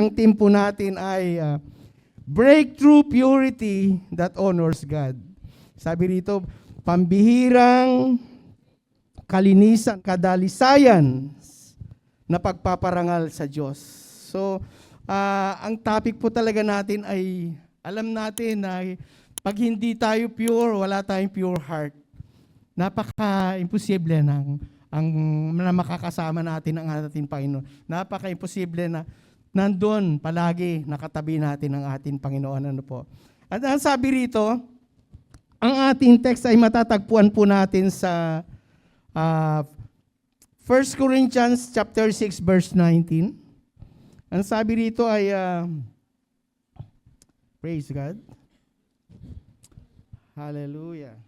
Ang team po natin ay Breakthrough Purity that Honors God. Sabi rito, pambihirang kalinisan, kadalisayan na pagpaparangal sa Diyos. So, ang topic po talaga natin ay, alam natin na pag hindi tayo pure, wala tayong pure heart. Napaka-imposible na makakasama natin ang ating Panginoon. Napaka-imposible na nandun palagi nakatabi natin ang ating Panginoon. Ano po? At ang sabi rito, ang ating text ay matatagpuan po natin sa 1 Corinthians chapter 6 verse 19. Ang sabi rito ay praise God. Hallelujah.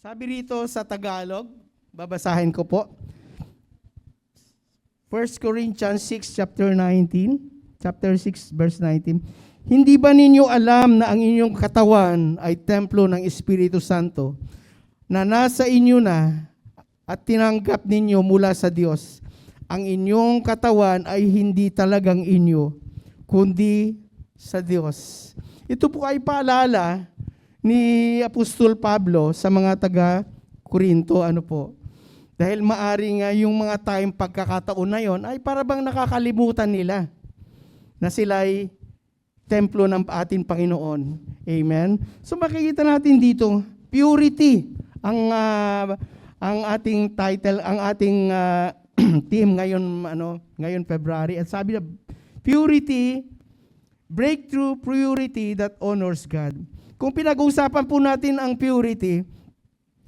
Sabi rito sa Tagalog, babasahin ko po. 1 Corinthians 6 chapter 6 verse 19. Hindi ba ninyo alam na ang inyong katawan ay templo ng Espiritu Santo na nasa inyo na at tinanggap ninyo mula sa Diyos? Ang inyong katawan ay hindi talagang inyo, kundi sa Diyos. Ito po ay paalala ni Apostol Pablo sa mga taga-Korinto. Ano po? Dahil maaring yung mga tayong pagkakataon na yon ay parabang nakakalimutan nila na sila ay templo ng ating Panginoon. Amen? So makikita natin dito, purity ang ating title, ang ating team ngayon February. At sabi na, purity, breakthrough purity that honors God. Kung pinag-uusapan po natin ang purity,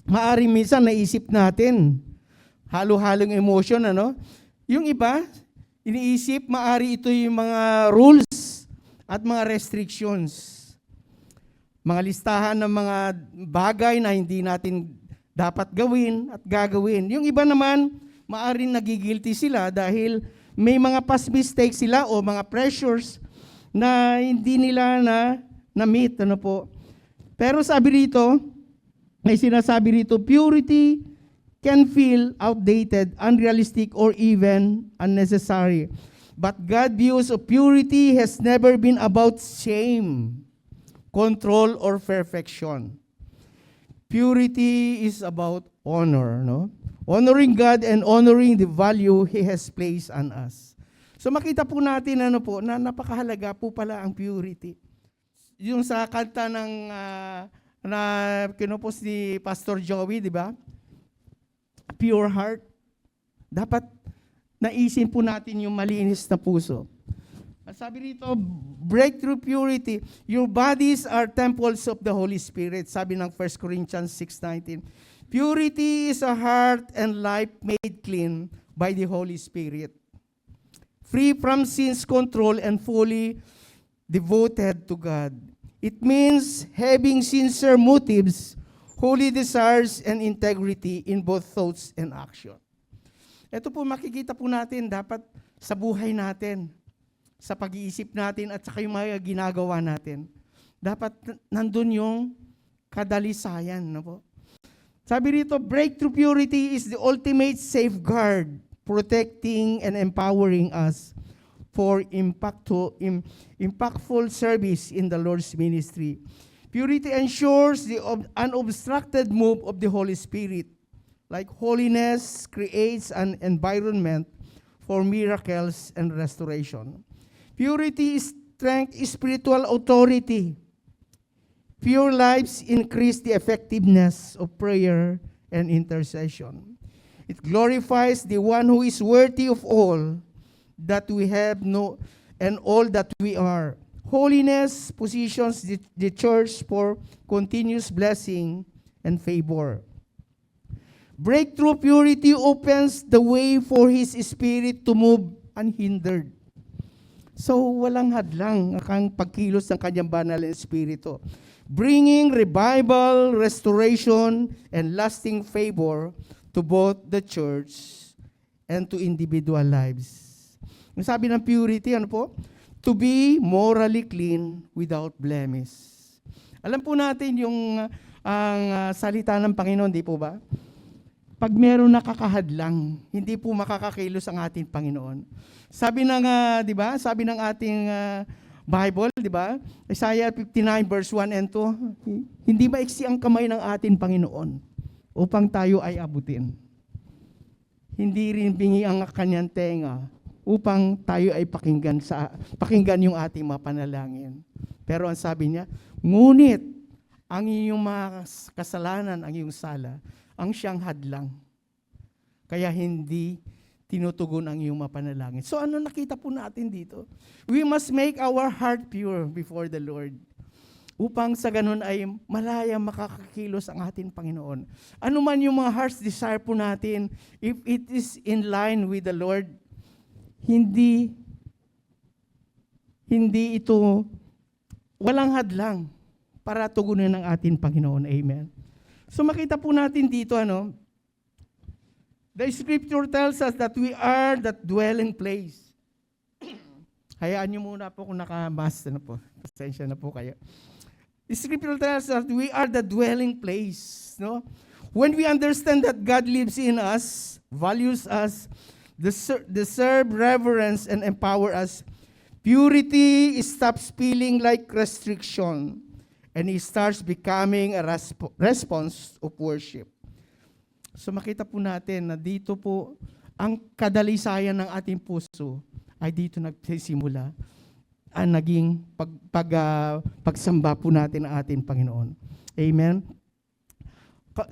maaring minsan naisip natin, halo-halong emotion, Yung iba, iniisip, maari ito yung mga rules at mga restrictions. Mga listahan ng mga bagay na hindi natin dapat gawin at gagawin. Yung iba naman, maaring nagigilty sila dahil may mga past mistakes sila o mga pressures na hindi nila na-meet. Pero sabi rito, may sinasabi rito, purity can feel outdated, unrealistic, or even unnecessary. But God's views of purity has never been about shame, control, or perfection. Purity is about honor, honoring God and honoring the value He has placed on us. So makita po natin na napakahalaga po pala ang purity. Yung sa kanta na kinupos ni Pastor Joey, di ba? Pure heart. Dapat naisin po natin yung malinis na puso. At sabi rito, breakthrough purity, your bodies are temples of the Holy Spirit. Sabi ng 1 Corinthians 6:19. Purity is a heart and life made clean by the Holy Spirit, free from sin's control and fully devoted to God. It means having sincere motives, holy desires, and integrity in both thoughts and action. Ito po makikita po natin dapat sa buhay natin, sa pag-iisip natin at sa yung mga ginagawa natin. Dapat nandun yung kadalisayan. Sabi rito, breakthrough purity is the ultimate safeguard, protecting and empowering us for impactful service in the Lord's ministry. Purity ensures the unobstructed move of the Holy Spirit. Like holiness creates an environment for miracles and restoration. Purity is strength, spiritual authority. Pure lives increase the effectiveness of prayer and intercession. It glorifies the one who is worthy of all that we have and all that we are. Holiness positions the church for continuous blessing and favor. Breakthrough purity opens the way for His Spirit to move unhindered. So walang hadlang ang pagkilos ng Kanyang banal na Espiritu, bringing revival, restoration, and lasting favor to both the church and to individual lives. Yung sabi ng purity, to be morally clean without blemish. Alam po natin yung ang salita ng Panginoon, di po ba? pag meron nakakahadlang, hindi po makakakilos ang ating Panginoon. Sabi ng, di ba? Sabi ng ating Bible, di ba? Isaiah 59 verse 1 and 2, hindi maiksi ang kamay ng ating Panginoon upang tayo ay abutin. Hindi rin bingi ang kanyang tenga upang tayo ay pakinggan yung ating mga panalangin. Pero ang sabi niya, ngunit ang iyong mga kasalanan, ang iyong sala, ang siyang hadlang. Kaya hindi tinutugon ang iyong mga panalangin. So ano nakita po natin dito? We must make our heart pure before the Lord. Upang sa ganun ay malaya makakakilos ang ating Panginoon. Ano man yung mga heart's desire po natin, if it is in line with the Lord, hindi ito walang hadlang para tugunin ng ating Panginoon. Amen. So makita po natin dito, the scripture tells us that we are that dwelling place. Hayaan niyo muna po kung naka-mask na po. Pasensya na po kayo. The scripture tells us that we are the dwelling place. No? When we understand that God lives in us, values us, deserve reverence, and empower us, purity stops feeling like restriction, and it starts becoming a response of worship. So makita po natin na dito po, ang kadalisayan ng ating puso ay dito nagsisimula ang naging pagsamba po natin ng ating Panginoon. Amen?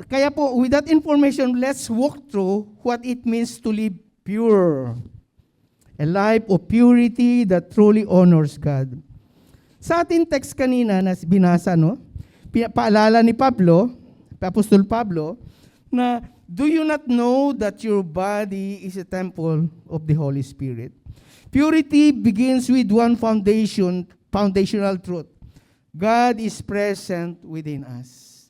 Kaya po, with that information, let's walk through what it means to live pure. A life of purity that truly honors God. Sa ating text kanina na binasa, paalala ni Pablo, Apostol Pablo, na do you not know that your body is a temple of the Holy Spirit? Purity begins with one foundational truth. God is present within us.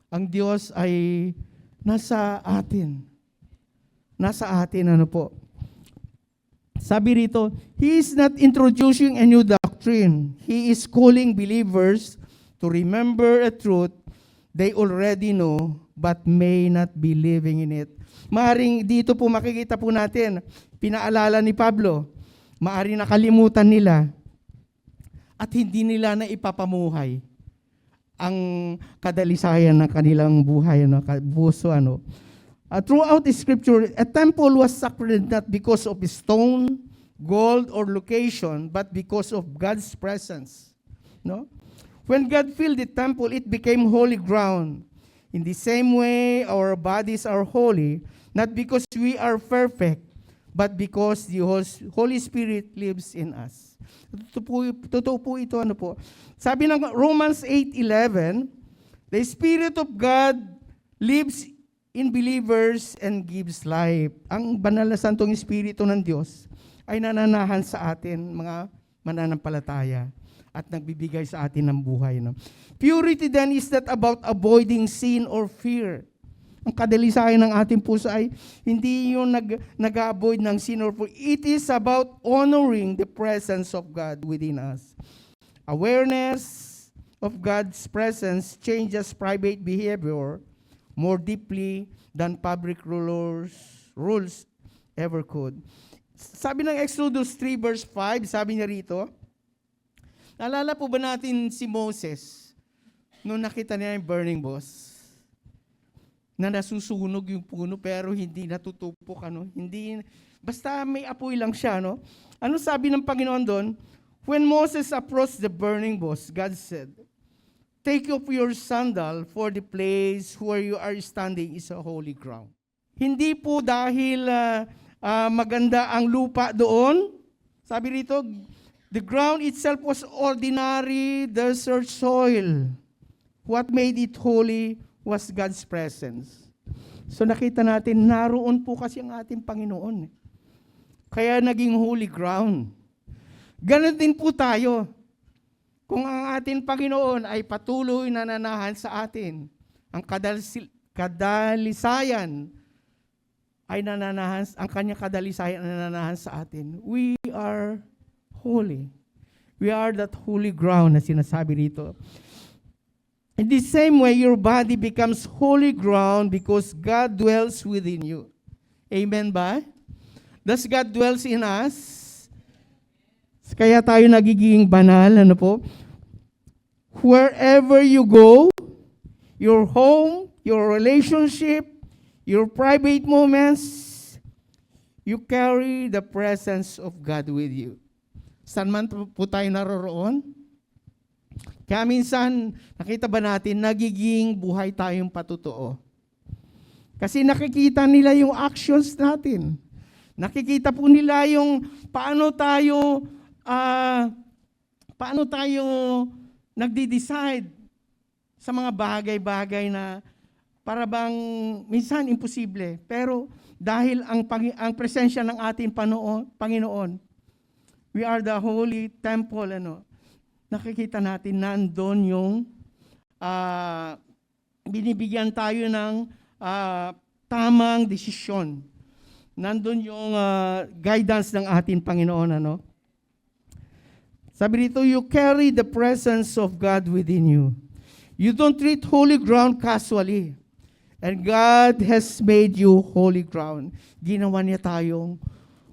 Ang Diyos ay nasa atin. Nasa atin, Sabi rito, He is not introducing a new doctrine. He is calling believers to remember a truth they already know but may not be living in it. Maaring dito po makikita po natin, pinaalala ni Pablo, maaring nakalimutan nila at hindi nila na ipapamuhay ang kadalisayan ng kanilang buhay, puso, throughout the scripture, a temple was sacred not because of stone, gold, or location, but because of God's presence. No? When God filled the temple, it became holy ground. In the same way, our bodies are holy, not because we are perfect, but because the Holy Spirit lives in us. Totoo po ito, Sabi ng Romans 8:11, the Spirit of God lives in believers and gives life. Ang banal na santong Espiritu ng Diyos ay nananahan sa atin, mga mananampalataya, at nagbibigay sa atin ng buhay. Purity then is not about avoiding sin or fear. Ang kadalisayan ng ating puso ay hindi yung nag-avoid ng sin or fear. It is about honoring the presence of God within us. Awareness of God's presence changes private behavior more deeply than public rules ever could. Sabi ng Exodus 3 verse 5, sabi niya rito, naalala po ba natin si Moses nung nakita niya yung burning bush? Na nasusunog yung puno pero hindi natutupok, Hindi, basta may apoy lang siya, Ano sabi ng Panginoon doon? When Moses approached the burning bush, God said, take off your sandal, for the place where you are standing is a holy ground. Hindi po dahil maganda ang lupa doon. Sabi rito, the ground itself was ordinary desert soil. What made it holy was God's presence. So nakita natin, naroon po kasi ang ating Panginoon. Kaya naging holy ground. Ganon din po tayo. Kung ang ating Panginoon ay patuloy na nananahan sa atin, ang kadalisayan ay nananahan, ang kanyang kadalisayan ay nananahan sa atin, we are holy. We are that holy ground na sinasabi rito. In the same way, your body becomes holy ground because God dwells within you. Amen ba? Does God dwells in us? Kaya tayo nagiging banal, ano po? Wherever you go, your home, your relationship, your private moments, you carry the presence of God with you. Saan man po tayo naroroon? Kaya minsan, nakita ba natin, nagiging buhay tayong patutuo. Kasi nakikita nila yung actions natin. Nakikita po nila yung paano tayo nagde-decide sa mga bagay-bagay na para bang minsan imposible. Pero dahil ang presensya ng ating Panginoon, we are the holy temple, nakikita natin nandun yung binibigyan tayo ng tamang desisyon. Nandun yung guidance ng ating Panginoon, Sabi dito, you carry the presence of God within you. You don't treat holy ground casually. And God has made you holy ground. Ginawa niya tayong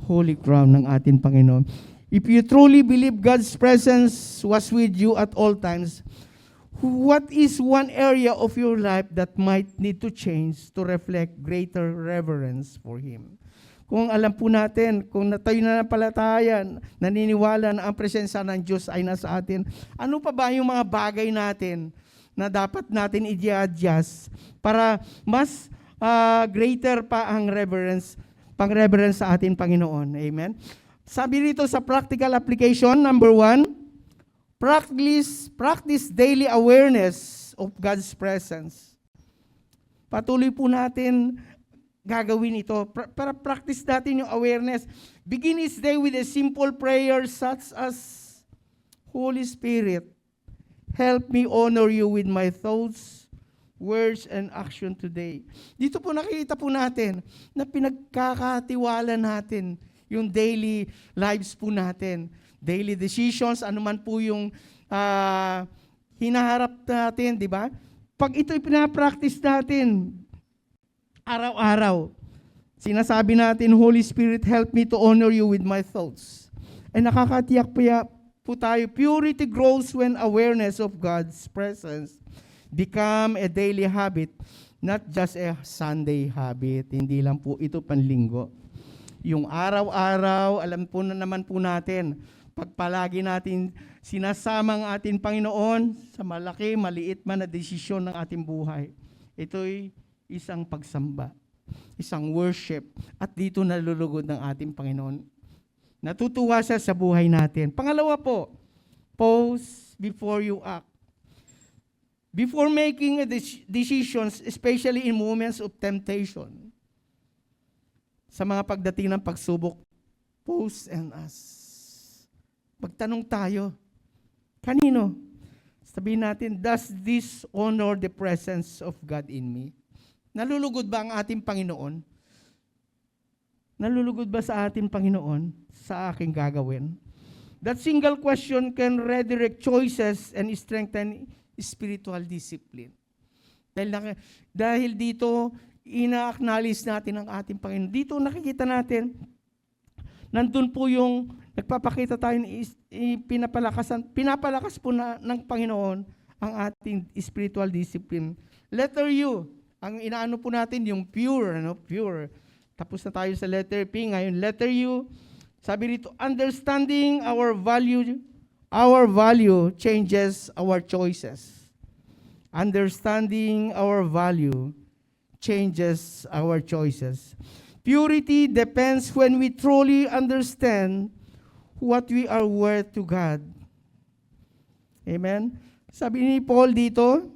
holy ground ng ating Panginoon. If you truly believe God's presence was with you at all times, what is one area of your life that might need to change to reflect greater reverence for Him? Kung alam po natin, kung tayo na napalatayan, naniniwala na ang presensya ng Diyos ay nasa atin, ano pa ba yung mga bagay natin na dapat natin i-adjust para mas greater pa ang pang-reverence sa ating Panginoon. Amen? Sabi rito sa practical application, number 1, practice daily awareness of God's presence. Patuloy po natin gagawin ito. Para practice natin yung awareness. Begin each day with a simple prayer such as, Holy Spirit, help me honor you with my thoughts, words, and action today. Dito po nakikita po natin na pinagkakatiwala natin yung daily lives po natin. Daily decisions, anuman po yung hinaharap natin, di ba? Pag ito'y pinapractice natin, araw-araw, sinasabi natin, Holy Spirit, help me to honor you with my thoughts. Ay nakakatiyak po tayo, purity grows when awareness of God's presence become a daily habit, not just a Sunday habit. Hindi lang po ito panlinggo. Yung araw-araw, alam po na naman po natin, pagpalagi natin sinasama ang ating Panginoon sa malaki, maliit man na desisyon ng ating buhay. Ito'y isang pagsamba, isang worship, at dito nalulugod ng ating Panginoon. Natutuwa siya sa buhay natin. Pangalawa po, pause before you act. Before making decisions, especially in moments of temptation, sa mga pagdating ng pagsubok, pause and ask. Magtanong tayo, kanino? Sabihin natin, does this honor the presence of God in me? Nalulugod ba ang ating Panginoon? Nalulugod ba sa ating Panginoon sa aking gagawin? That single question can redirect choices and strengthen spiritual discipline. Dahil dito, ina-acknowledge natin ang ating Panginoon. Dito nakikita natin, nandun po yung nagpapakita tayo, pinapalakas po ng Panginoon ang ating spiritual discipline. Letter U, ang inaano po natin yung pure, pure. Tapos na tayo sa letter P, ngayon letter U. Sabi rito, understanding our value changes our choices. Understanding our value changes our choices. Purity depends when we truly understand what we are worth to God. Amen? Sabi ni Paul dito,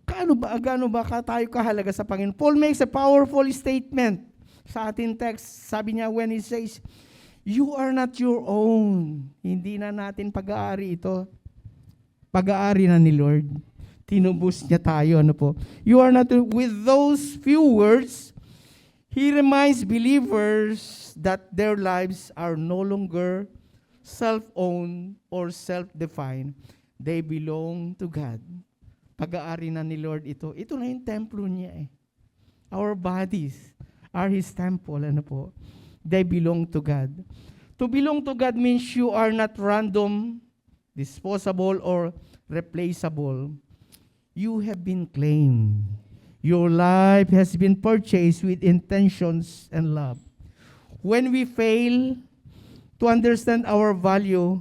gaano ba tayo kahalaga sa Panginoon? Paul makes a powerful statement sa ating text. Sabi niya when he says, you are not your own. Hindi na natin pag-aari ito. Pag-aari na ni Lord. Tinubos niya tayo. You are not, with those few words, he reminds believers that their lives are no longer self-owned or self-defined. They belong to God. pag-aari na ni Lord ito. Ito na yung templo niya eh. Our bodies are His temple. Ano po? They belong to God. To belong to God means you are not random, disposable, or replaceable. You have been claimed. Your life has been purchased with intentions and love. When we fail to understand our value,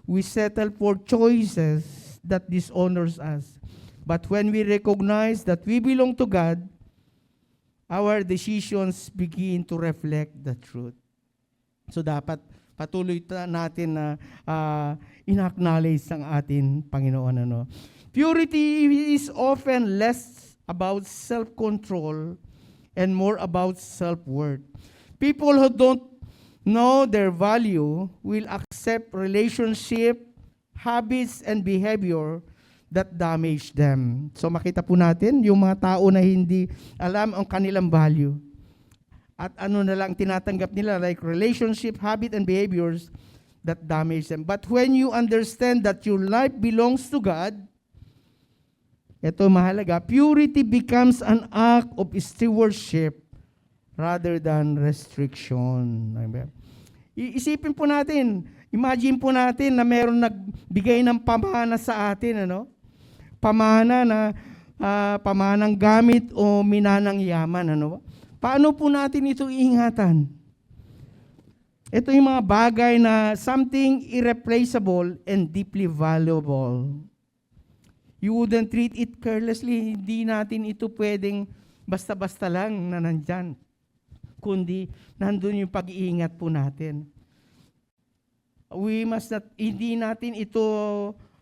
we settle for choices that dishonors us. But when we recognize that we belong to God, our decisions begin to reflect the truth. So dapat patuloy natin na in-acknowledge ang ating Panginoon. Ano? Purity is often less about self-control and more about self-worth. People who don't know their value will accept relationship, habits, and behavior that damage them. So makita po natin yung mga tao na hindi alam ang kanilang value. At ano na lang tinatanggap nila like relationship, habit, and behaviors that damage them. But when you understand that your life belongs to God, ito mahalaga, purity becomes an act of stewardship rather than restriction. Iisipin po natin, imagine po natin na meron nagbigay ng pamana sa atin, ano? Pamana na pamanang gamit o minanang yaman, ano? Paano po natin ito iingatan? Ito yung mga bagay na something irreplaceable and deeply valuable. You wouldn't treat it carelessly. Hindi natin ito pwedeng basta-basta lang na nandyan. Kundi nandun yung pag-iingat po natin. Hindi natin ito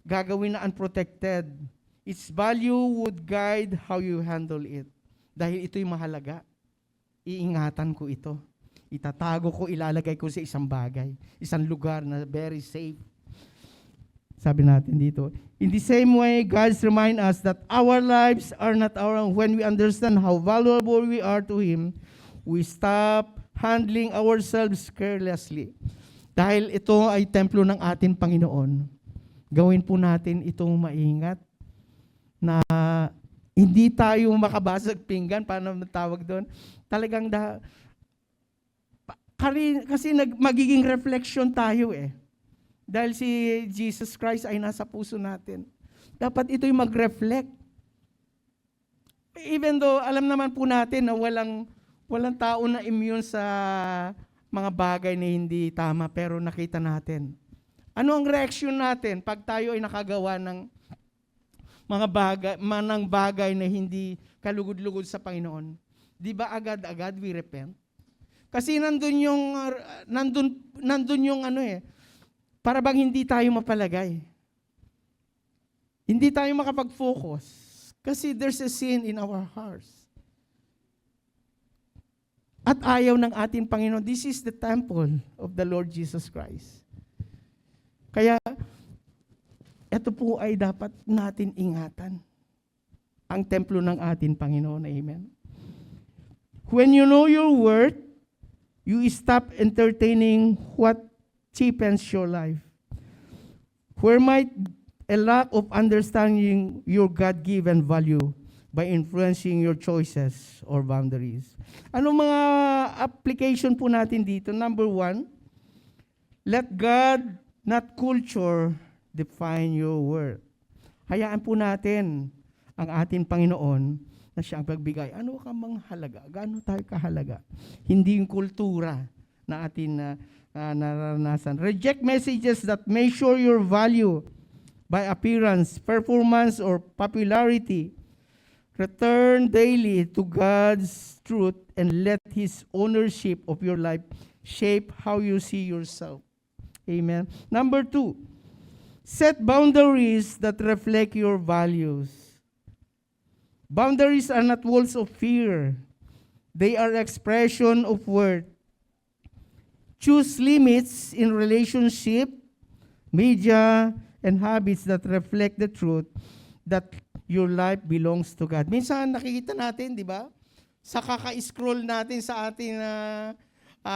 gagawin na unprotected. Its value would guide how you handle it. Dahil ito'y mahalaga. Iingatan ko ito. Itatago ko, ilalagay ko sa isang bagay. Isang lugar na very safe. Sabi natin dito, in the same way, God reminds us that our lives are not our own. When we understand how valuable we are to Him, we stop handling ourselves carelessly. Dahil ito ay templo ng ating Panginoon, gawin po natin itong maingat na hindi tayo makabasag pinggan, paano tawag doon? Talagang kasi magiging reflection tayo eh. Dahil si Jesus Christ ay nasa puso natin. Dapat ito'y mag-reflect. Even though alam naman po natin na walang tao na immune sa mga bagay na hindi tama, pero nakita natin. Ano ang reaction natin pag tayo ay nakagawa ng mga bagay na hindi kalugod-lugod sa Panginoon? Di ba agad-agad we repent? Kasi nandun yung ano eh, para bang hindi tayo mapalagay. Hindi tayo makapag-focus. Kasi there's a sin in our hearts. At ayaw ng ating Panginoon, this is the temple of the Lord Jesus Christ. Kaya, ito po ay dapat natin ingatan. Ang templo ng ating Panginoon. Amen. When you know your worth, you stop entertaining what cheapens your life. Where might a lack of understanding your God-given value by influencing your choices or boundaries? Ano mga application po natin dito? Number 1, let God, not culture, define your worth. Hayaan po natin ang ating Panginoon na siya ang pagbigay. Ano ka mang halaga? Gaano tayo kahalaga? Hindi yung kultura na atin naranasan. Reject messages that measure your value by appearance, performance, or popularity. Return daily to God's truth and let His ownership of your life shape how you see yourself. Amen. Number 2, set boundaries that reflect your values. Boundaries are not walls of fear. They are expression of worth. Choose limits in relationship, media, and habits that reflect the truth that your life belongs to God. Minsan nakikita natin, di ba? Sa kaka-scroll natin sa ating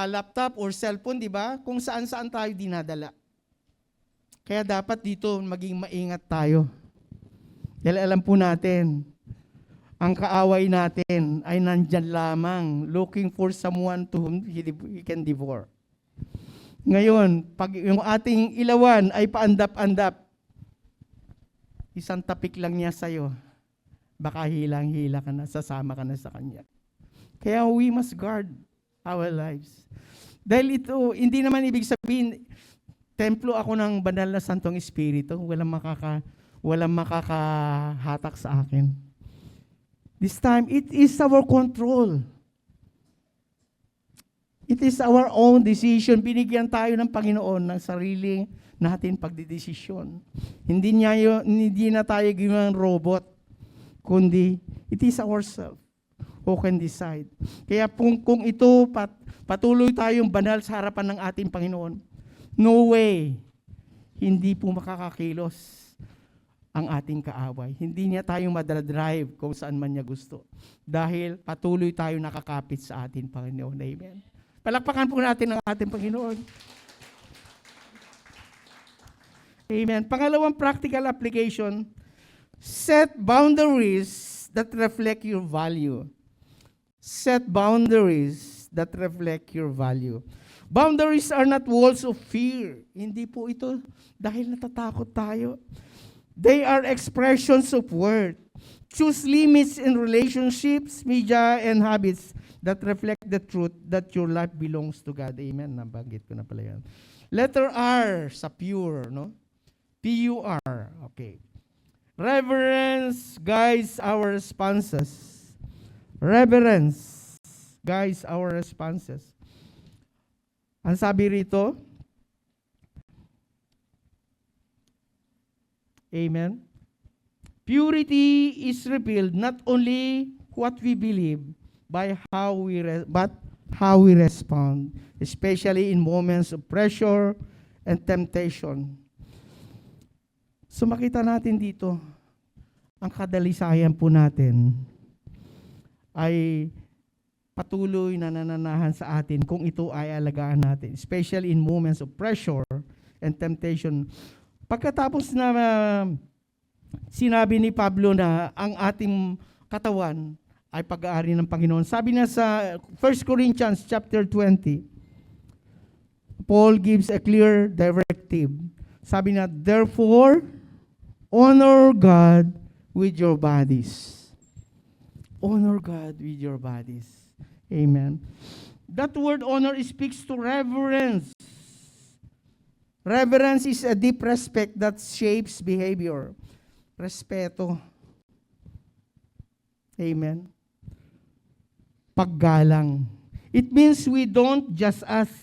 laptop or cellphone, di ba? Kung saan-saan tayo dinadala. Kaya dapat dito maging maingat tayo. Dahil alam po natin, ang kaaway natin ay nandyan lamang, looking for someone to whom he can devour. Ngayon, pag yung ating ilawan ay paandap-andap, isang tapik lang niya sa'yo, baka hilang-hila ka na, sasama ka na sa kanya. Kaya we must guard our lives. Dahil ito, hindi naman ibig sabihin, templo ako ng banal na Santong Espiritu, walang makakahatak sa akin. This time, it is our control. It is our own decision. Binigyan tayo ng Panginoon ng sariling natin pagdidesisyon. Hindi na tayo gawing robot, kundi it is ourselves who can decide. Kaya kung ito patuloy tayong banal sa harapan ng ating Panginoon, no way, hindi po makakakilos ang ating kaaway. Hindi niya tayong madadrive kung saan man niya gusto. Dahil patuloy tayo nakakapit sa ating Panginoon. Amen. Palakpakan po natin ang ating Panginoon. Amen. Pangalawang practical application, set boundaries that reflect your value. Set boundaries that reflect your value. Boundaries are not walls of fear. Hindi po ito dahil natatakot tayo. They are expressions of worth. Choose limits in relationships, media, and habits that reflect the truth that your life belongs to God. Amen. Nabanggit ko na pala yan. Letter R sa pure, no? P-U-R. Okay. Reverence guides our responses. Reverence guides our responses. Ang sabi rito, amen. Purity is revealed not only what we believe, but how we respond, especially in moments of pressure and temptation. So makita natin dito, ang kadalisayan po natin ay patuloy na nananahan sa atin kung ito ay alagaan natin, especially in moments of pressure and temptation. Pagkatapos na sinabi ni Pablo na ang ating katawan ay pag-aari ng Panginoon. Sabi niya sa 1 Corinthians chapter 20, Paul gives a clear directive. Sabi niya, therefore, honor God with your bodies. Honor God with your bodies. Amen. That word honor speaks to reverence. Reverence is a deep respect that shapes behavior. Respeto. Amen. Paggalang. It means we don't just ask,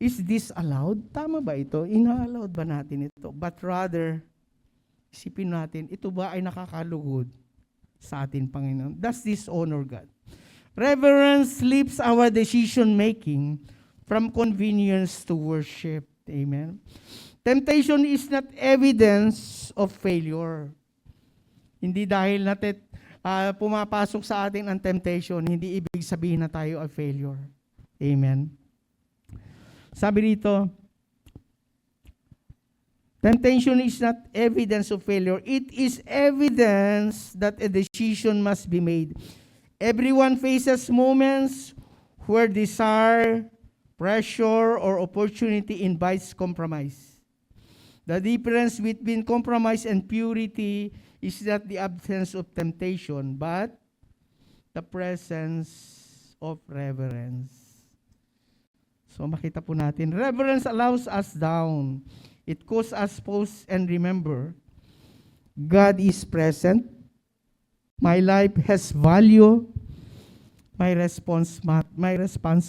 is this allowed? Tama ba ito? Ina-allowed ba natin ito? But rather, isipin natin, ito ba ay nakakalugod sa atin, Panginoon? Does this honor God? Reverence lifts our decision-making from convenience to worship. Amen. Temptation is not evidence of failure. Hindi dahil natin pumapasok sa atin ang temptation, hindi ibig sabihin na tayo ay failure. Amen. Sabi dito, temptation is not evidence of failure. It is evidence that a decision must be made. Everyone faces moments where desire, pressure, or opportunity invites compromise. The difference between compromise and purity is not the absence of temptation, but the presence of reverence. So makita po natin, reverence allows us down. It calls us pause and remember, God is present. My life has value. My response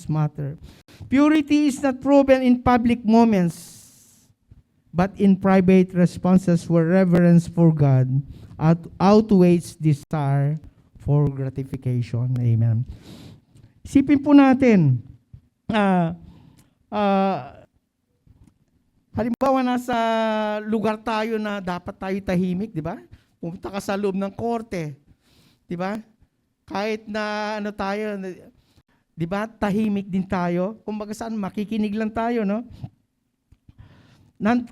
matter. Purity is not proven in public moments, but in private responses where reverence for God outweighs desire for gratification. Amen. Isipin po natin, halimbawa nasa lugar tayo na dapat tayo tahimik, di ba? Pumunta ka sa loob ng korte, di ba? Kahit na ano tayo, di ba? Tahimik din tayo. Kumbaga saan, makikinig lang tayo, no?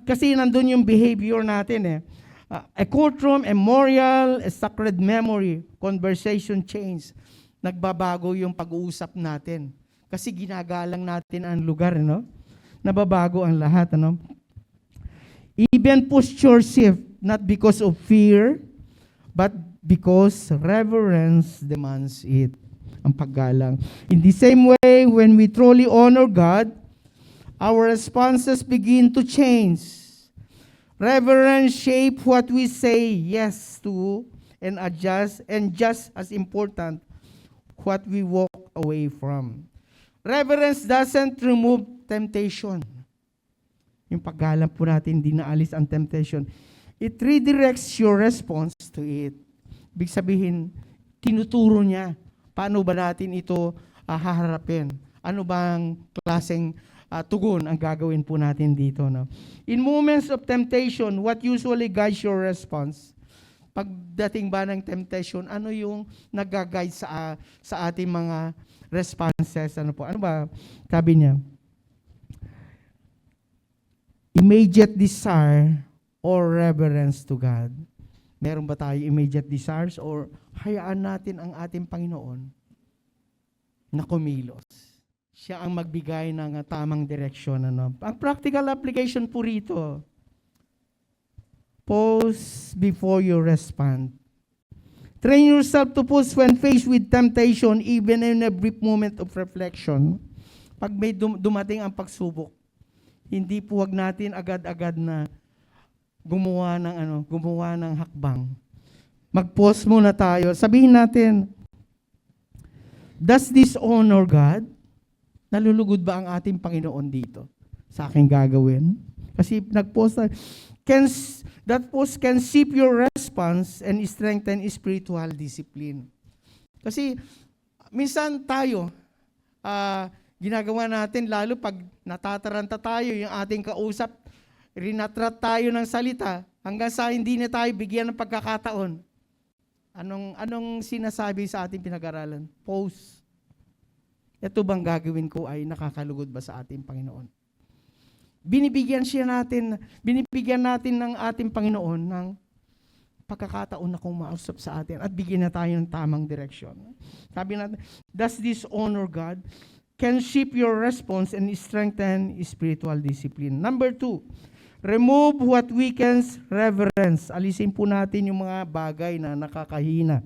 Kasi nandun yung behavior natin eh. A courtroom, a memorial, a sacred memory, conversation change. Nagbabago yung pag-uusap natin. Kasi ginagalang natin ang lugar, no? Nababago ang lahat, ano? Even posture shift, not because of fear, but because reverence demands it. Ang paggalang. In the same way, when we truly honor God, our responses begin to change. Reverence shape what we say yes to and adjust, and just as important, what we walk away from. Reverence doesn't remove temptation. Yung paggalang po natin, hindi naalis ang temptation. It redirects your response to it. Ibig sabihin, tinuturo niya, paano ba natin ito haharapin? Ano bang klaseng tugon ang gagawin po natin dito, no? In moments of temptation, what usually guides your response? Pagdating ba ng temptation, ano yung nag-guide sa ating mga responses? Ano po? Ano ba sabi niya? Immediate desire or reverence to God. Meron ba tayo immediate desires or hayaan natin ang ating Panginoon na kumilos? Siya ang magbigay ng tamang direksyon. Ano? Ang practical application po rito, pause before you respond. Train yourself to pause when faced with temptation, even in a brief moment of reflection. Pag may dumating ang pagsubok, hindi po wag natin agad-agad na gumawa ng hakbang. Mag-pause muna tayo. Sabihin natin, does this honor God? Nalulugod ba ang ating Panginoon dito sa aking gagawin? Kasi nag-pause tayo. That pause can shape your response and strengthen spiritual discipline. Kasi minsan tayo, ginagawa natin, lalo pag natataranta tayo, yung ating kausap, rinatrat tayo ng salita, hanggang sa hindi na tayo bigyan ng pagkakataon. Anong sinasabi sa ating pinag-aralan? Pause. Ito bang gagawin ko ay nakakalugod ba sa ating Panginoon? Binibigyan natin ng ating Panginoon ng pagkakataon na kumausap sa atin at bigyan na tayo ng tamang direksyon. Sabi natin, does this honor God? Can shape your response and strengthen spiritual discipline. Number 2, remove what weakens reverence. Alisin po natin yung mga bagay na nakakahina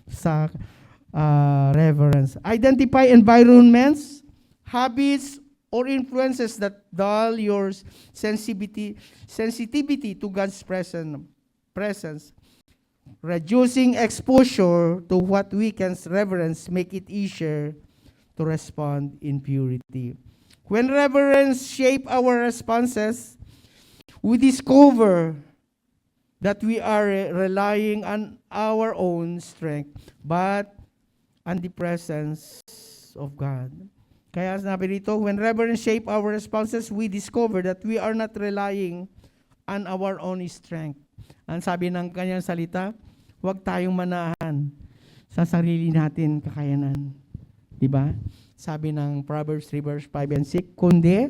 sa reverence. Identify environments, habits, or influences that dull your sensitivity to God's presence. Reducing exposure to what weakens reverence make it easier to respond in purity. When reverence shape our responses, we discover that we are relying on our own strength, but on the presence of God. Kaya sabi dito, when reverence shape our responses, we discover that we are not relying on our own strength. Ang sabi ng kanyang salita, huwag tayong manahan sa sarili natin kakayanan. Diba? Sabi ng Proverbs 3 verse 5 and 6, kundi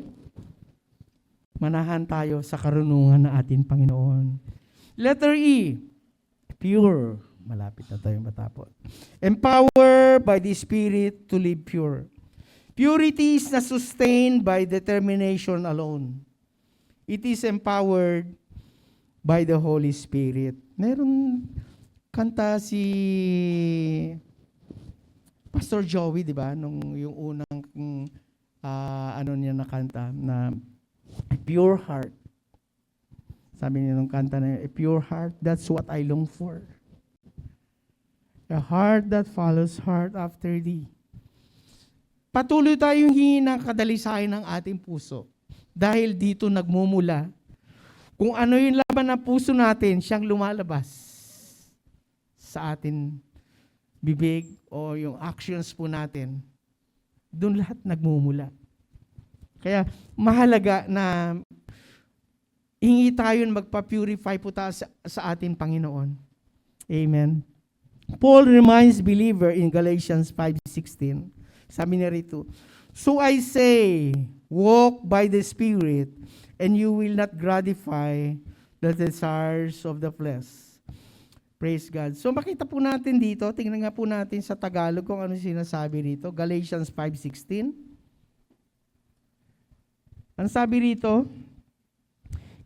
manahan tayo sa karunungan ng ating Panginoon. Letter E, pure. Malapit na tayo matapos. Empowered by the Spirit to live pure. Purity is not sustained by determination alone. It is empowered by the Holy Spirit. Meron kanta si Pastor Joey, di ba? Yung unang niya na kanta na a pure heart. Sabi niya nung kanta na, a pure heart, that's what I long for. A heart that follows heart after thee. Patuloy tayong hingi ng kadalisayan ng ating puso. Dahil dito nagmumula, kung ano yung laman ng puso natin, siyang lumalabas sa atin bibig o yung actions po natin. Doon lahat nagmumula. Kaya mahalaga na hingi tayo magpa-purify po tayo sa ating Panginoon. Amen. Paul reminds believer in Galatians 5:16. Sabi niya rito, so I say, walk by the Spirit, and you will not gratify the desires of the flesh. Praise God. So makita po natin dito, tingnan nga po natin sa Tagalog kung ano sinasabi rito. Galatians 5:16. Ang sabi rito,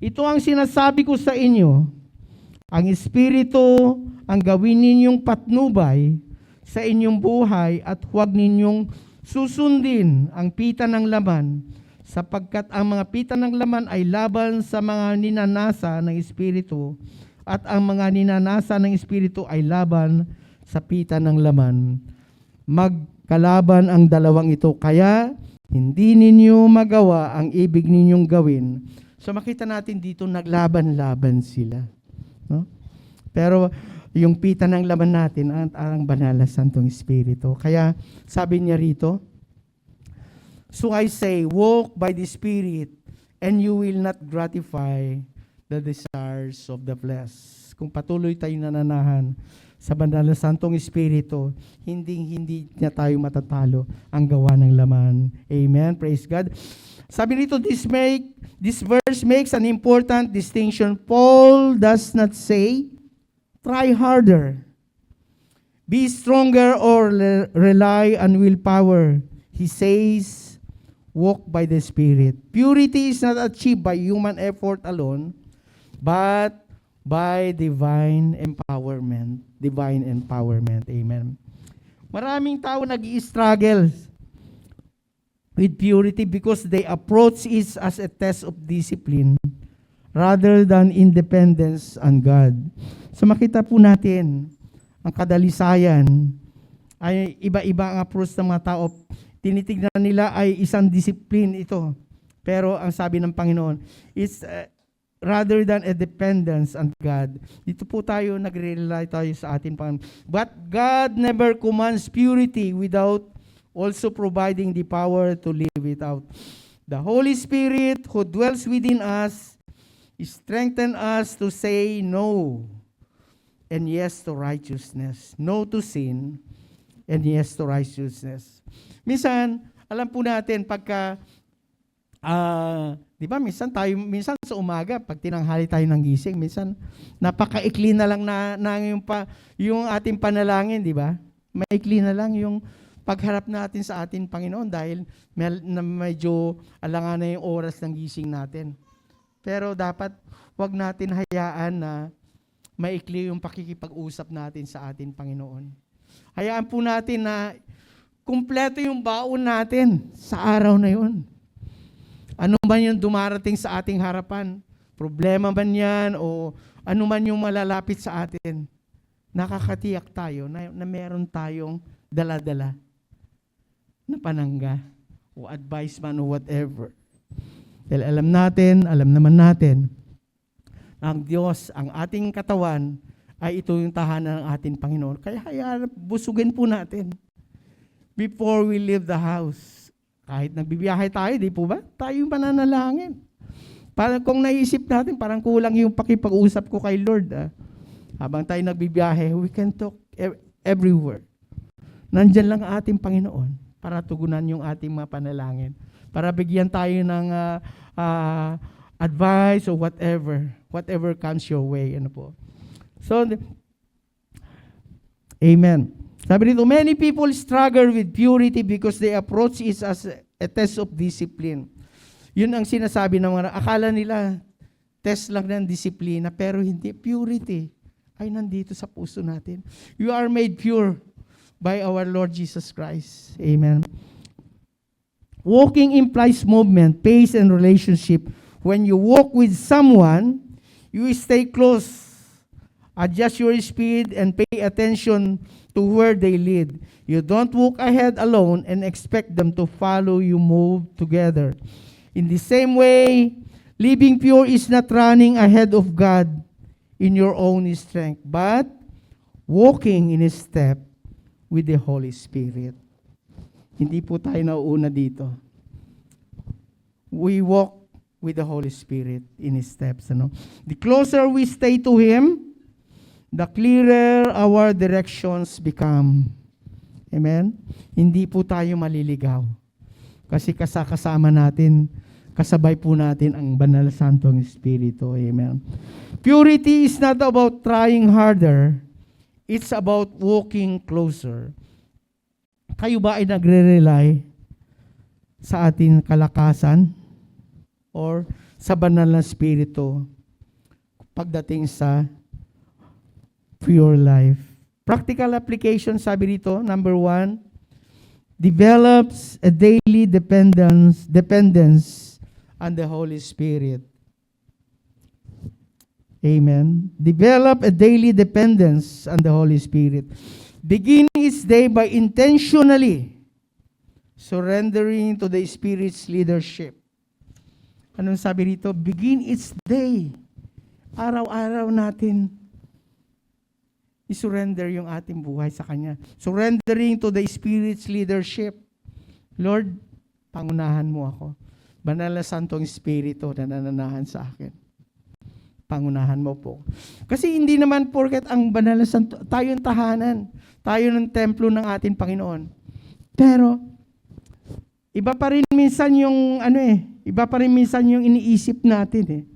ito ang sinasabi ko sa inyo, ang Espiritu ang gawin ninyong patnubay sa inyong buhay at huwag ninyong susundin ang pita ng laman, sapagkat ang mga pita ng laman ay laban sa mga ninanasa ng Espiritu at ang mga ninanasa ng Espiritu ay laban sa pita ng laman. Magkalaban ang dalawang ito, kaya hindi ninyo magawa ang ibig ninyong gawin. So makita natin dito, naglaban-laban sila. No? Pero yung pita ng laman natin, ang banal na Santong Espiritu. Kaya sabi niya rito, so I say, walk by the Spirit, and you will not gratify the desires of the flesh. Kung patuloy tayong nananahan sa banal na Santong Espiritu, hindi niya tayo matatalo ang gawa ng laman. Amen. Praise God. Sabi nito, this verse makes an important distinction. Paul does not say, try harder, be stronger, or rely on willpower. He says, walk by the Spirit. Purity is not achieved by human effort alone, but by divine empowerment. Divine empowerment. Amen. Maraming tao nag-i-struggle with purity because they approach it as a test of discipline rather than independence on God. So makita po natin, ang kadalisayan ay iba-iba ang approach ng mga tao. Tinitignan nila ay isang discipline ito. Pero ang sabi ng Panginoon, it's rather than a dependence on God. Dito po tayo, nagre-rely tayo sa atin. But God never commands purity without also providing the power to live it out. The Holy Spirit who dwells within us strengthens us to say no and yes to righteousness. No to sin and yes to righteousness. Minsan, alam po natin pagka di ba, minsan sa umaga, pag tinanghali tayo ng gising, minsan napakaikli na lang na yung ating panalangin, di ba? Maikli na lang yung pagharap natin sa ating Panginoon dahil medyo alangan na yung oras ng gising natin. Pero dapat wag natin hayaan na maikli yung pakikipag-usap natin sa ating Panginoon. Hayaan po natin na kumpleto yung baon natin sa araw na yun. Ano man yung dumarating sa ating harapan, problema man yan o ano man yung malalapit sa atin, nakakatiyak tayo na meron tayong dala-dala na panangga o advice man o whatever. Dahil alam naman natin, ang Diyos, ang ating katawan, ay ito yung tahanan ng ating Panginoon. Kaya busugin po natin before we leave the house. Kahit nagbibiyahe tayo, di po ba? Tayo yung pananalangin. Parang kung naisip natin, parang kulang yung pakipag-usap ko kay Lord. Habang tayo nagbibiyahe, we can talk everywhere. Nandyan lang ang ating Panginoon para tugunan yung ating mga panalangin. Para bigyan tayo ng advice or whatever comes your way. Ano po. So, amen. Sabi dito, many people struggle with purity because they approach it as a test of discipline. Yun ang sinasabi ng mga, akala nila, test lang ng disiplina, pero hindi. Purity ay nandito sa puso natin. You are made pure by our Lord Jesus Christ. Amen. Walking implies movement, pace, and relationship. When you walk with someone, you stay close, adjust your speed, and pay attention to where they lead. You don't walk ahead alone and expect them to follow you move together. In the same way, living pure is not running ahead of God in your own strength, but walking in step with the Holy Spirit. Hindi po tayo nauuna dito. We walk with the Holy Spirit in His steps. Ano? The closer we stay to Him, the clearer our directions become. Amen? Hindi po tayo maliligaw. Kasi kasama natin kasabay po natin ang Banal Santong Espiritu. Amen. Purity is not about trying harder. It's about walking closer. Kayo ba ay nagre-rely sa ating kalakasan or sa Banal na Espiritu pagdating sa pure life? Practical application, sabi dito, number 1, develops a daily dependence on the Holy Spirit. Amen. Develop a daily dependence on the Holy Spirit. Begin each day by intentionally surrendering to the Spirit's leadership. Anong sabi dito? Begin each day. Araw-araw natin i-surrender yung ating buhay sa Kanya. Surrendering to the Spirit's leadership. Lord, pangunahan mo ako. Banal na Santong Espiritu na nananahan sa akin. Pangunahan mo po. Kasi hindi naman porket ang Banal na Santo, tayo yung tahanan. Tayo ng templo ng ating Panginoon. Pero, iba pa rin minsan yung, iba pa rin minsan yung iniisip natin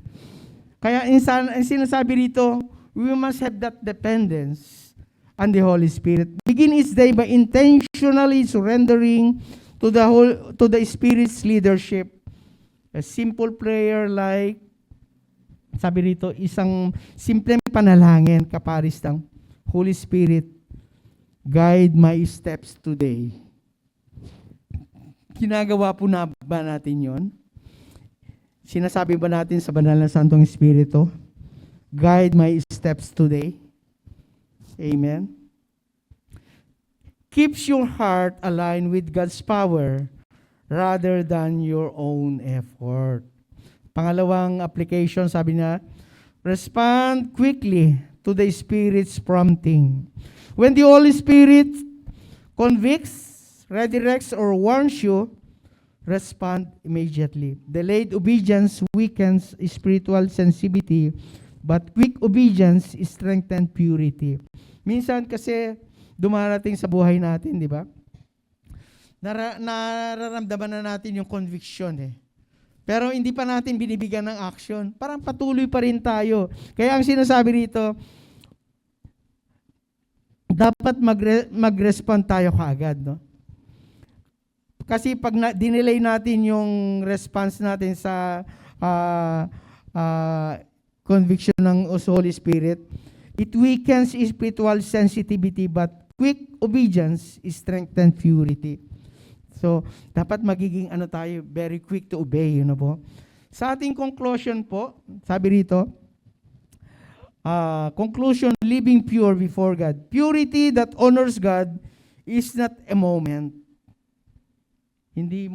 Kaya ang sinasabi rito, we must have that dependence on the Holy Spirit. Begin each day by intentionally surrendering to the Spirit's leadership. A simple prayer like, sabi rito, isang simpleng panalangin kaparis ng Holy Spirit, guide my steps today. Ginagawa po na ba natin yon? Sinasabi ba natin sa Banal na Santong Espiritu, guide my steps today? Amen. Keeps your heart aligned with God's power rather than your own effort. Pangalawang application, sabi niya, respond quickly to the Spirit's prompting. When the Holy Spirit convicts, redirects, or warns you, respond immediately. Delayed obedience weakens spiritual sensitivity, but quick obedience strengthens purity. Minsan kasi dumarating sa buhay natin, di ba? Nararamdaman na natin yung conviction Pero hindi pa natin binibigyan ng action. Parang patuloy pa rin tayo. Kaya ang sinasabi rito, dapat mag-respond tayo kaagad, no? Kasi pag dinelay natin yung response natin sa conviction ng Holy Spirit, it weakens spiritual sensitivity, but quick obedience strengthens purity. So, dapat magiging tayo, very quick to obey, po. Sa ating conclusion po, sabi rito, conclusion, living pure before God. Purity that honors God is not a moment. Hindi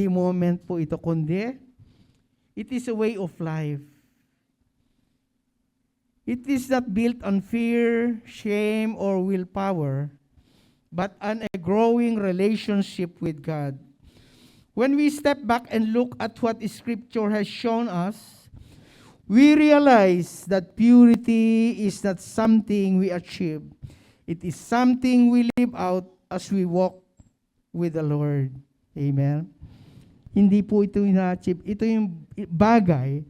moment po ito, kundi it is a way of life. It is not built on fear, shame, or willpower, but on a growing relationship with God. When we step back and look at what Scripture has shown us, we realize that purity is not something we achieve. It is something we live out as we walk with the Lord. Amen? Hindi po ito ina-achieve. Ito yung bagay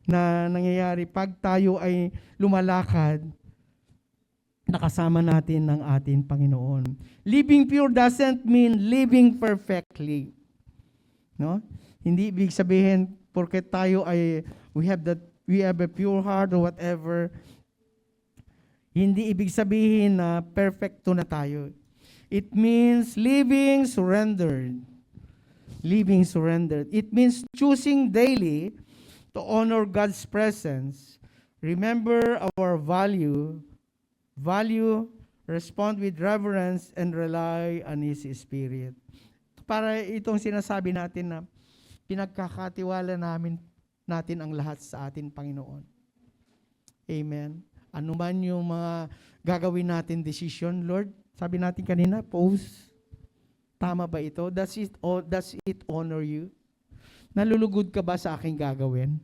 na nangyayari pag tayo ay lumalakad nakasama natin ng ating Panginoon. Living pure doesn't mean living perfectly. No? Hindi ibig sabihin porket tayo ay we have a pure heart or whatever. Hindi ibig sabihin na perfecto na tayo. It means living surrendered. Living surrendered. It means choosing daily to honor God's presence. Remember our value, respond with reverence, and rely on His Spirit. Para itong sinasabi natin na pinagkakatiwala natin ang lahat sa atin, Panginoon. Amen. Ano man yung mga gagawin natin decision, Lord, sabi natin kanina, pause. Tama ba ito? Does it honor you? Nalulugod ka ba sa aking gagawin?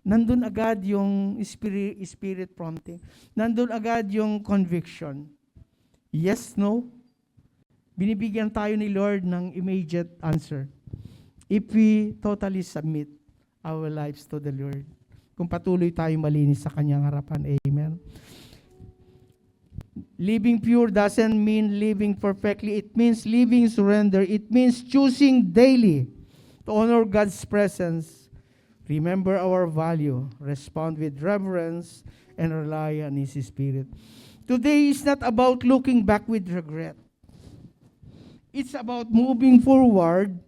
Nandun agad yung spirit prompting. Nandun agad yung conviction. Yes, no? Binibigyan tayo ni Lord ng immediate answer. if we totally submit our lives to the Lord. Kung patuloy tayong malinis sa Kanyang harapan. Amen. Living pure doesn't mean living perfectly. It means living surrender. It means choosing daily to honor God's presence, remember our value, respond with reverence, and rely on His Spirit. Today is not about looking back with regret. It's about moving forward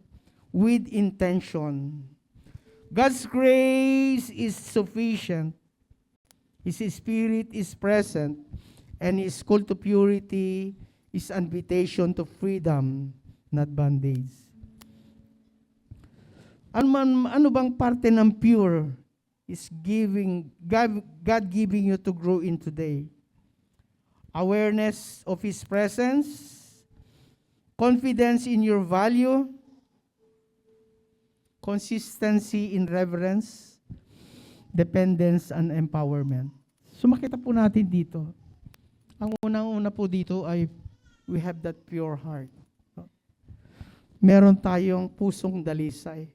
with intention. God's grace is sufficient. His Spirit is present. And His call to purity is an invitation to freedom, not bondage. Ano bang parte ng pure is God giving you to grow in today? Awareness of His presence, confidence in your value, consistency in reverence, dependence and empowerment. So makita po natin dito. Ang unang-una po dito ay we have that pure heart. Meron tayong pusong dalisay.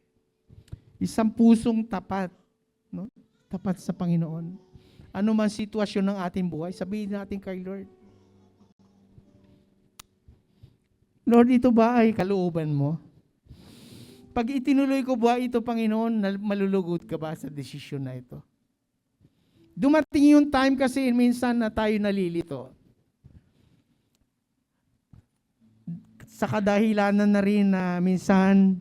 Isang pusong tapat. No? Tapat sa Panginoon. Ano man sitwasyon ng ating buhay, sabihin natin kay Lord. Lord, ito ba ay kalooban mo? Pag itinuloy ko ba ito, Panginoon, malulugod ka ba sa desisyon na ito? Dumating yung time kasi minsan na tayo nalilito. Sa kadahilanan na rin na minsan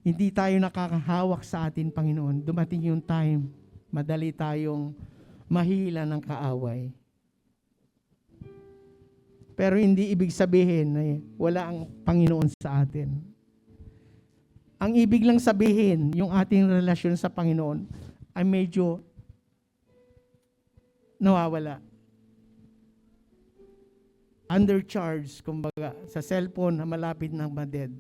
hindi tayo nakakahawak sa atin, Panginoon. Dumating yung time, madali tayong mahila ng kaaway. Pero hindi ibig sabihin na wala ang Panginoon sa atin. Ang ibig lang sabihin, yung ating relasyon sa Panginoon ay medyo nawawala. Undercharge, kumbaga, sa cellphone na malapit ng ma-dead.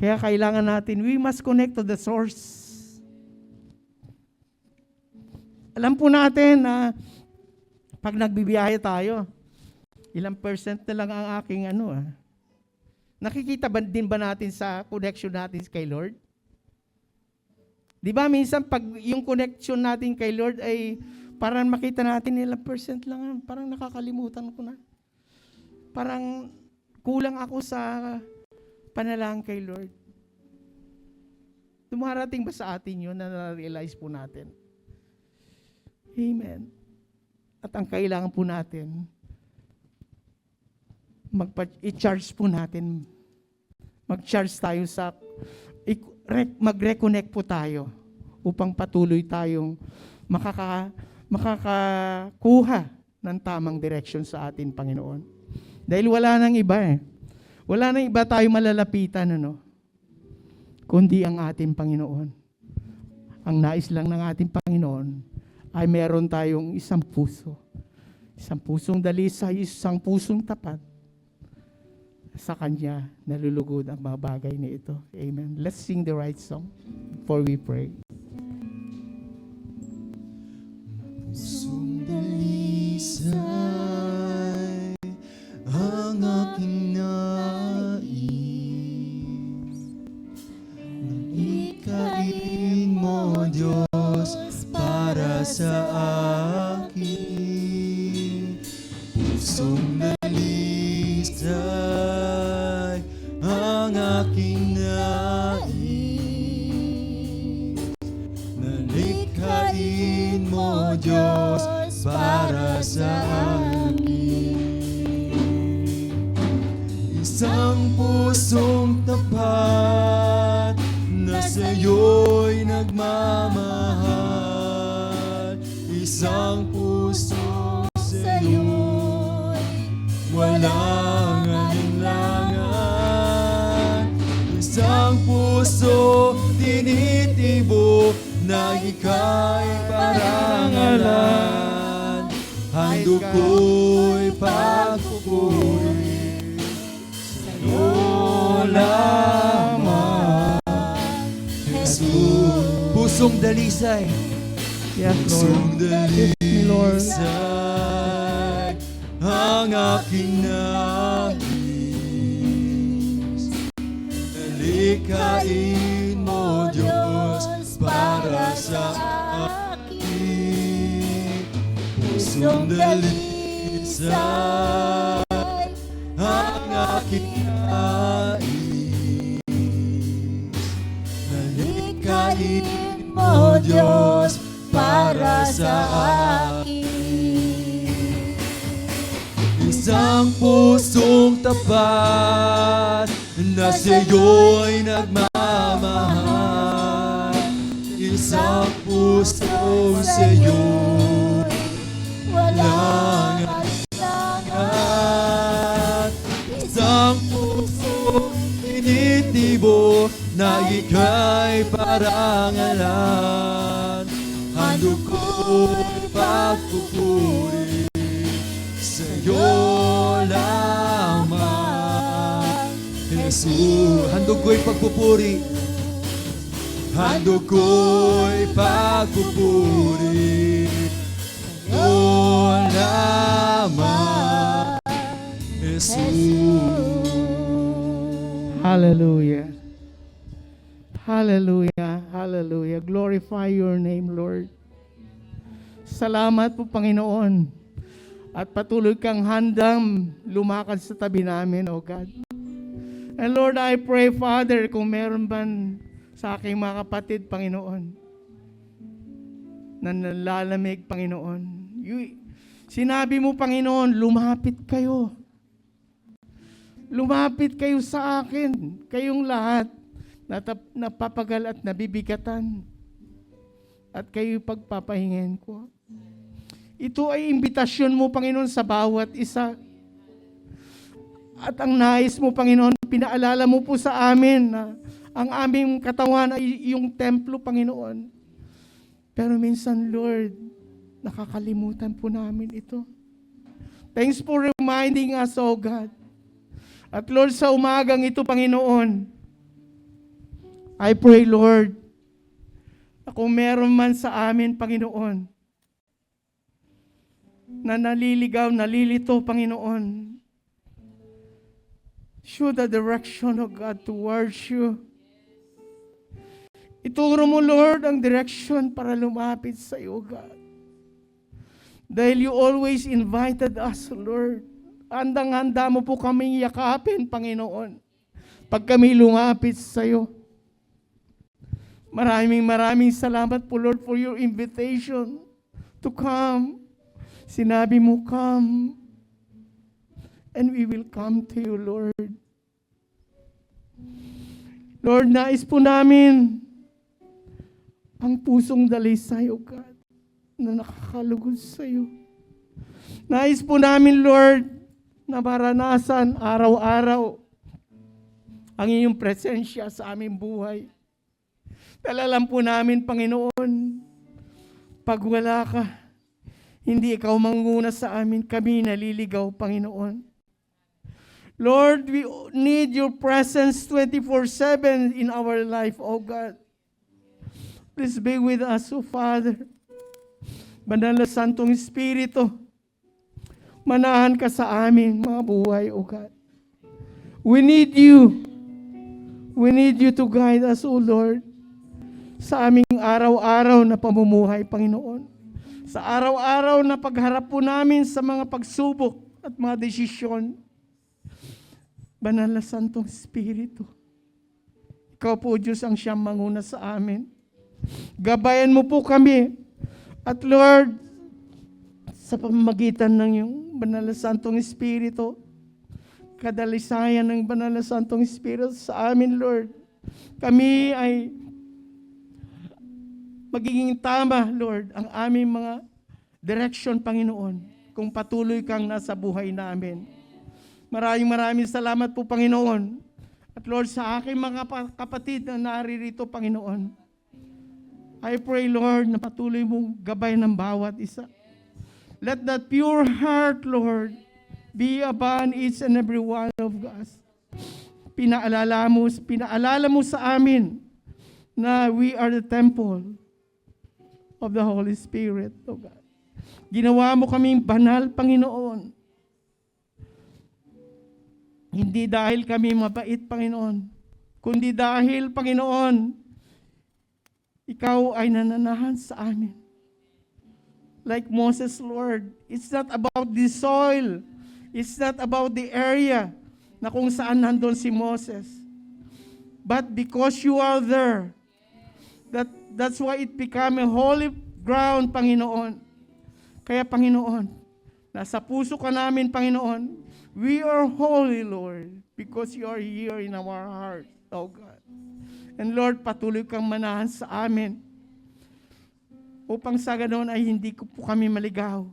Kaya kailangan natin, we must connect to the source. Alam po natin na pag nagbibiyahe tayo, ilang percent na lang ang aking Nakikita din ba natin sa connection natin kay Lord? Di ba minsan pag yung connection natin kay Lord ay parang makita natin ilang percent lang, parang nakakalimutan ko na. Parang kulang ako sa panalangin kay Lord. Dumarating ba sa atin yun na na-realize po natin? Amen. At ang kailangan po natin, i-charge po natin. Mag-charge tayo mag-reconnect po tayo upang patuloy tayong makakakuha ng tamang direction sa atin, Panginoon. Dahil wala nang iba Wala nang iba tayo malalapitan, kundi ang ating Panginoon. Ang nais lang ng ating Panginoon ay meron tayong isang puso. Isang pusong dalisay, isang pusong tapat. Sa Kanya, nalulugod ang mga bagay na ito. Amen. Let's sing the right song before we pray. Pusong dalisay ang aking nais. Ikain mo, Diyos, para sa akin. Pusong dalisay ang aking nais. Nalikhain mo, Diyos, para sa akin. Isang pusong tapat na sa'yo'y nagmamahal. Isang puso sa'yo'y walang alinlangan. Isang puso tinitibo na ika'y parangalan. Handog ko'y pagpupuri sa'yo lamang, Jesus. Pusong dalisay. Yes, Pusong Lord. Yes, Lord. dalisay ang aking nais. Likhain mo, Diyos, para sa akin. Pusong dalisay ang aking nais. Likhain mo, Diyos, para sa akin. Isang pusong tapat na sa'yo'y nagmamahal. Isang pusong sa'yo'y walang alinlangan. Isang pusong tinitibo na ika'y parangalan. Handog ko'y pagpupuri sa'yo lamang, Jesus. Handog ko'y pagpupuri, handog ko'y pagpupuri sa'yo lamang, Jesus. Hallelujah. Hallelujah. Hallelujah. Glorify your name, Lord. Salamat po, Panginoon. At patuloy kang handang lumakad sa tabi namin, O God. And Lord, I pray, Father, kung meron man sa aking mga kapatid, Panginoon, na nalalamig, Panginoon. Sinabi mo, Panginoon, lumapit kayo. Lumapit kayo sa akin, kayong lahat, napapagal at nabibigatan. At kayo pagpapahingin ko. Ito ay imbitasyon mo, Panginoon, sa bawat isa. At ang nais mo, Panginoon, pinaalala mo po sa amin na ang aming katawan ay yung templo, Panginoon. Pero minsan, Lord, nakakalimutan po namin ito. Thanks for reminding us, O God. At Lord, sa umagang ito, Panginoon, I pray, Lord, na kung meron man sa amin, Panginoon, na naliligaw, nalilito, Panginoon, show the direction of God towards you. Ituro mo, Lord, ang direction para lumapit sa iyo, God. Dahil you always invited us, Lord. Handang-handa mo po kaming yakapin, Panginoon, pag kami lumapit sa iyo. Maraming salamat po, Lord, for your invitation to come. Sinabi mo, come. And we will come to you, Lord. Lord, nais po namin ang pusong dalisay, O God, na nakakalugod sa iyo. Nais po namin, Lord, na maranasan araw-araw ang iyong presensya sa aming buhay. Talalam po namin, Panginoon, pag wala ka, hindi ikaw manguna sa amin, kami naliligaw, Panginoon. Lord, we need your presence 24/7 in our life, O God. Please be with us, O Father. Banal na Santong Espiritu, manahan ka sa amin, mga buhay, O God. We need you. We need you to guide us, O Lord, sa aming araw-araw na pamumuhay, Panginoon. Sa araw-araw na pagharap po namin sa mga pagsubok at mga desisyon. Banal na Santong Espiritu, ikaw po, Diyos, ang siyang manguna sa amin. Gabayan mo po kami. At Lord, sa pamamagitan ng iyong Banal na Santong Espiritu, kadalisayan ng Banal na Santong Espiritu sa amin, Lord, kami ay magiging tama, Lord, ang aming mga direction, Panginoon, kung patuloy kang nasa buhay namin. Maraming salamat po, Panginoon. At Lord, sa aking mga kapatid na naririto, Panginoon, I pray, Lord, na patuloy mong gabay ng bawat isa. Let that pure heart, Lord, be upon each and every one of us. Pinaalala mo sa amin na we are the temple of the Holy Spirit, O God. Ginawa mo kaming banal, Panginoon. Hindi dahil kami mabait, Panginoon, kundi dahil, Panginoon, Ikaw ay nananahan sa amin. Like Moses, Lord, it's not about the soil. It's not about the area na kung saan nandun si Moses. But because you are there, that's why it became a holy ground, Panginoon. Kaya, Panginoon, nasa puso ka namin, Panginoon. We are holy, Lord, because you are here in our heart, oh God. And Lord, patuloy kang manahan sa amin upang sa ganoon ay hindi ko po kami maligaw,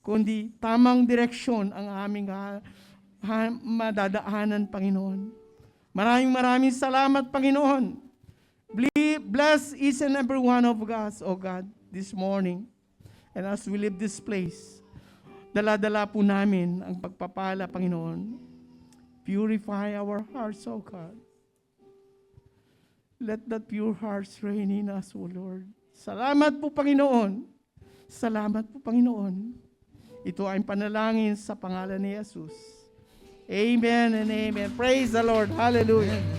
kundi tamang direksyon ang aming madadaanan, Panginoon. Maraming salamat, Panginoon. Bless each and every one of us, oh God, this morning. And as we leave this place, dala-dala po namin ang pagpapala, Panginoon. Purify our hearts, oh God. Let that pure hearts reign in us, O Lord. Salamat po, Panginoon. Salamat po, Panginoon. Ito ay panalangin sa pangalan ni Jesus. Amen and amen. Praise the Lord. Hallelujah.